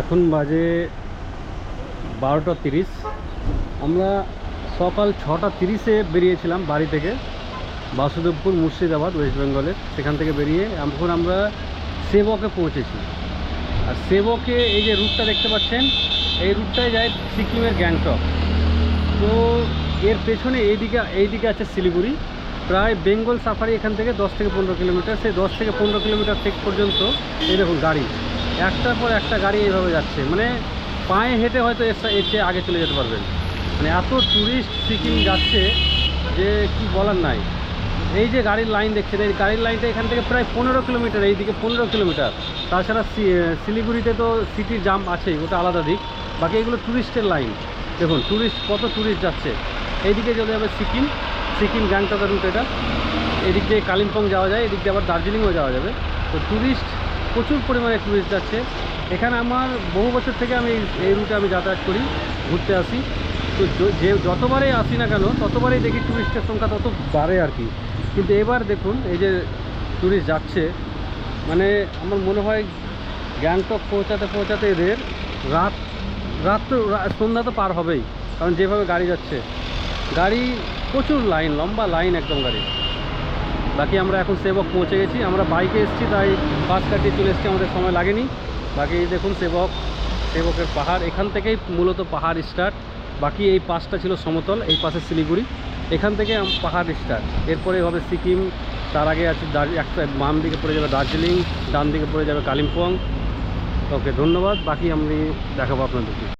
এখন বাজে 12টা 30। আমরা সকাল 6টা 30-এ বেরিয়েছিলাম বাড়ি থেকে, বাসুদেবপুর মুর্শিদাবাদ ওয়েস্ট বেঙ্গলের। সেখান থেকে বেরিয়ে এখন আমরা সেবকে পৌঁছেছি। আর সেবকে এই যে রুটটা দেখতে পাচ্ছেন, এই রুটটায় যায় সিকিমের গ্যাংটক। তো এর পেছনে এইদিকে আছে শিলিগুড়ি। প্রায় বেঙ্গল সাফারি এখান থেকে 10 থেকে 15 কিলোমিটার। সেই 10 থেকে 15 কিলোমিটার থেকে পর্যন্ত এই দেখুন গাড়ি, একটার পর একটা গাড়ি এইভাবে যাচ্ছে। মানে পায়ে হেঁটে হয়তো এর চেয়ে আগে চলে যেতে পারবেন। মানে এত ট্যুরিস্ট সিকিম যাচ্ছে যে কি বলার নাই। এই যে গাড়ির লাইন দেখছেন, এই গাড়ির লাইনটা এখান থেকে প্রায় 15 কিলোমিটার, এইদিকে 15 কিলোমিটার। তাছাড়া শিলিগুড়িতে তো সিটির জাম আছেই, ওটা আলাদা দিক। বাকি এগুলো ট্যুরিস্টের লাইন। দেখুন কত ট্যুরিস্ট যাচ্ছে। এইদিকে চলে যাবে সিকিম গ্যাংটকের রুট এটা। এদিক দিয়ে কালিম্পং যাওয়া যায়, এদিক দিয়ে আবার দার্জিলিংও যাওয়া যাবে। তো ট্যুরিস্ট, প্রচুর পরিমাণে ট্যুরিস্ট যাচ্ছে এখানে। আমার বহু বছর থেকে আমি এই রুটে আমি যাতায়াত করি, ঘুরতে আসি। তো যতবারই আসি না কেন, ততবারই দেখি ট্যুরিস্টের সংখ্যা তত বাড়ে আর কি। কিন্তু এবার দেখুন এই যে ট্যুরিস্ট যাচ্ছে, মানে আমার মনে হয় গ্যাংটক পৌঁছাতে এদের সন্ধ্যা তো পার হবেই। কারণ যেভাবে গাড়ি যাচ্ছে, গাড়ি প্রচুর লাইন, লম্বা লাইন একদম গাড়ি। বাকি আমরা এখন সেবক পৌঁছে গেছি। আমরা বাইকে এসেছি, তাই বাস কাটিয়ে চলে এসেছি, আমাদের সময় লাগেনি। বাকি দেখুন সেবকের পাহাড়, এখান থেকেই মূলত পাহাড় স্টার্ট। বাকি এই পাশটা ছিল সমতল, এই পাশে শিলিগুড়ি, এখান থেকে পাহাড় স্টার্ট। এরপরে হবে সিকিম, তার আগে আছে একটা বাম দিকে পড়ে যাবে দার্জিলিং, ডান দিকে পড়ে যাবে কালিম্পং। ওকে, ধন্যবাদ। বাকি আমি দেখাবো আপনাদেরকে।